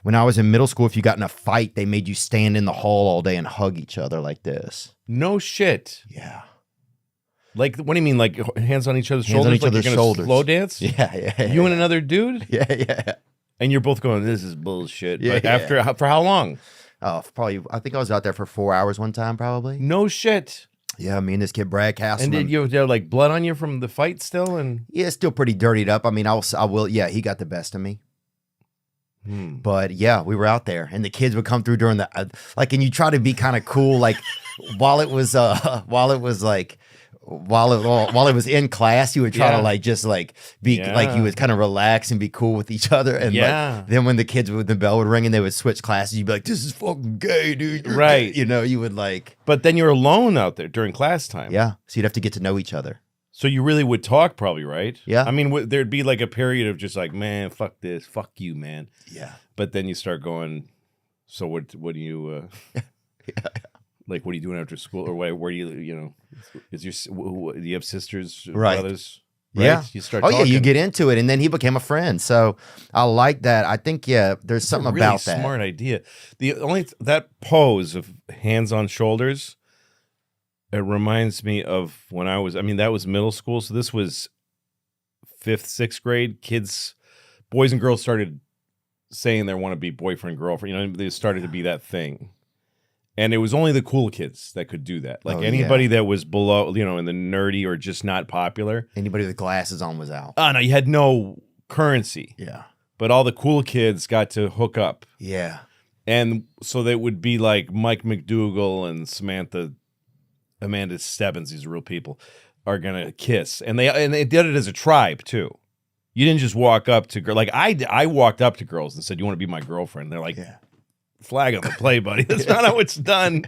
When I was in middle school, if you got in a fight, they made you stand in the hall all day and hug each other like this. No shit. Yeah. Like, what do you mean? Like hands on each other's Hands shoulders? on each Like other's you're gonna shoulders. slow dance? Yeah. You and another dude? Yeah. And you're both going, this is bullshit. Yeah, But after, for how long? Oh, probably. I think I was out there for 4 hours one time, probably. No shit. Yeah, me and this kid Brad And Castleman. did you have like blood on you from the fight still? And Yeah, it's still pretty dirtied up. I mean, I will. Yeah, he got the best of me. But yeah, we were out there, and the kids would come through during the like, and you try to be kind of cool, like while it was in class, you would try to like just like be like you would kind of relax and be cool with each other, and like, then when the bell would ring and they would switch classes, you'd be like, "This is fucking gay, dude." You're right? Gay. You know, you would like. But then you're alone out there during class time. Yeah, so you'd have to get to know each other. So you really would talk, probably, right? Yeah. I mean, there'd be like a period of just like, man, fuck this, fuck you, man. Yeah. But then you start going. So what do you? Like, what are you doing after school, or where do you is do you have sisters, brothers? Right? Yeah. You start. Oh talking. yeah, you get into it, and then he became a friend. So I like that. I think there's something really about that. Smart idea. The only that pose of hands on shoulders. It reminds me of when I was. I mean, that was middle school, so this was 5th, 6th grade. Kids, boys and girls started saying they want to be boyfriend, girlfriend. You know, they started to be that thing. And it was only the cool kids that could do that. Like anybody that was below, in the nerdy or just not popular. Anybody with glasses on was out. Oh, no, you had no currency. Yeah. But all the cool kids got to hook up. Yeah. And so they would be like Mike McDougal and Amanda Stebbins, these real people, are going to kiss. And they did it as a tribe, too. You didn't just walk up to girls. Like, I walked up to girls and said, "You want to be my girlfriend?" They're like, flag on the play, buddy. That's not how it's done.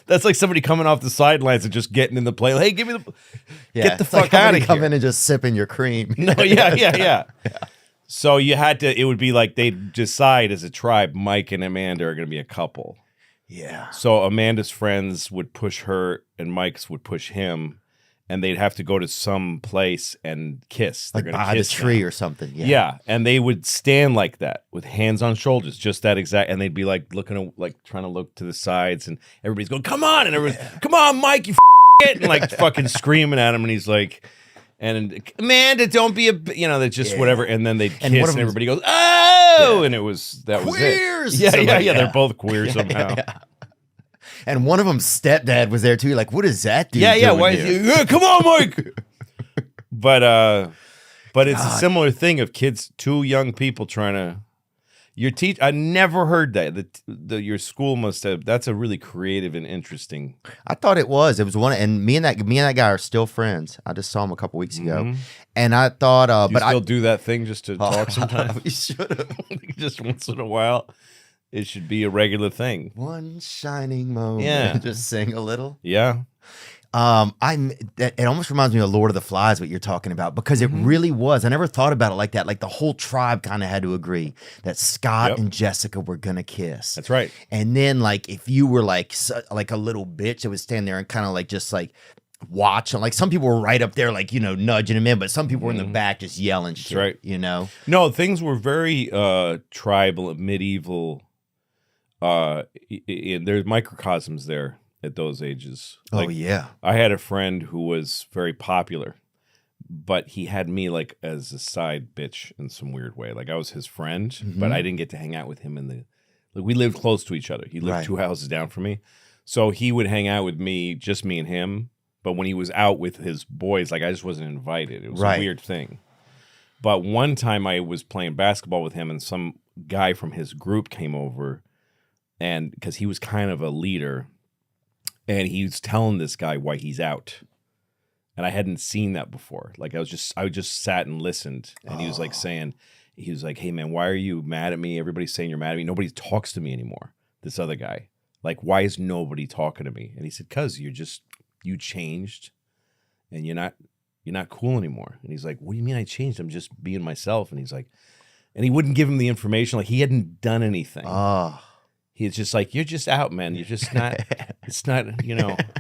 That's like somebody coming off the sidelines and just getting in the play. Hey, give me get the fuck out of here. Come in and just sipping your cream. No, yeah. So you had to. It would be like they'd decide as a tribe. Mike and Amanda are going to be a couple. Yeah. So Amanda's friends would push her, and Mike's would push him, and they'd have to go to some place and kiss. Like by the tree or something. Yeah, and they would stand like that with hands on shoulders, just that exact, and they'd be like looking, like trying to look to the sides, and everybody's going, "Come on!" and everybody's, "Come on, Mike, you it!" and like fucking screaming at him, and he's like, and Amanda, don't be they're just whatever, and then they'd kiss, and everybody goes, "Oh!" and that was queers. it. Yeah, they're both queer somehow. Yeah. And one of them, stepdad, was there too. You're like, what is that dude? Yeah. doing Why here? is he? Come on, Mike. But it's a similar thing of kids, two young people trying to. Your teach. I never heard that. Your school must have. That's a really creative and interesting. I thought it was. It was one, and me and that guy are still friends. I just saw him a couple weeks ago, and I thought, do you still do that thing just to talk sometimes. We should have. Just once in a while. It should be a regular thing. One shining moment. Yeah. Just sing a little. Yeah. It almost reminds me of Lord of the Flies, what you're talking about, because it really was. I never thought about it like that. Like the whole tribe kind of had to agree that Scott and Jessica were gonna kiss. That's right. And then like if you were like a little bitch that would stand there and kind of like just like watch, and like some people were right up there like nudging him in, but some people were in the back just yelling shit. That's right. No, things were very tribal, medieval. There's microcosms there at those ages. Like, I had a friend who was very popular, but he had me like as a side bitch in some weird way. Like I was his friend, but I didn't get to hang out with him we lived close to each other. He lived 2 houses down from me. So he would hang out with me, just me and him. But when he was out with his boys, like I just wasn't invited. It was a weird thing. But one time I was playing basketball with him and some guy from his group came over. And because he was kind of a leader, and he was telling this guy why he's out, and I hadn't seen that before. Like I just sat and listened, and he was like saying, "Hey man, why are you mad at me? Everybody's saying you're mad at me. Nobody talks to me anymore." This other guy, like, why is nobody talking to me? And he said, "'Cause you changed, and you're not cool anymore." And he's like, "What do you mean I changed? I'm just being myself." And he's like, and he wouldn't give him the information, like he hadn't done anything. He's just like, "You're just out, man. You're just not, it's not,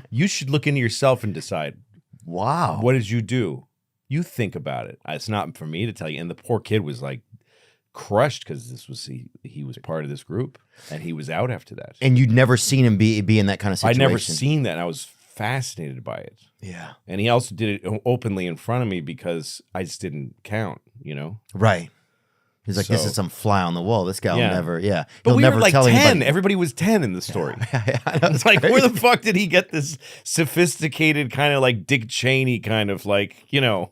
you should look into yourself and decide, wow, what did you do? You think about it. It's not for me to tell you." And the poor kid was like crushed because he was part of this group, and he was out after that. And you'd never seen him be in that kind of situation. I'd never seen that, and I was fascinated by it. Yeah. And he also did it openly in front of me because I just didn't count, Right. He's like, this is some fly on the wall. This guy will never, But he'll we never were like tell 10. anybody. Everybody was 10 in the story. It's like, where the fuck did he get this sophisticated kind of like Dick Cheney kind of like, you're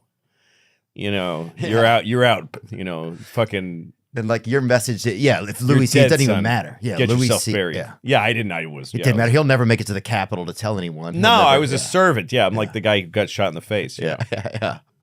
out, fucking. And like your message, if Louis C, it doesn't even matter. Yeah, get Louis yourself C. buried. Yeah, I didn't know it was. It didn't matter. He'll never make it to the Capitol to tell anyone. No, I was a servant. Yeah, I'm like the guy who got shot in the face. Yeah.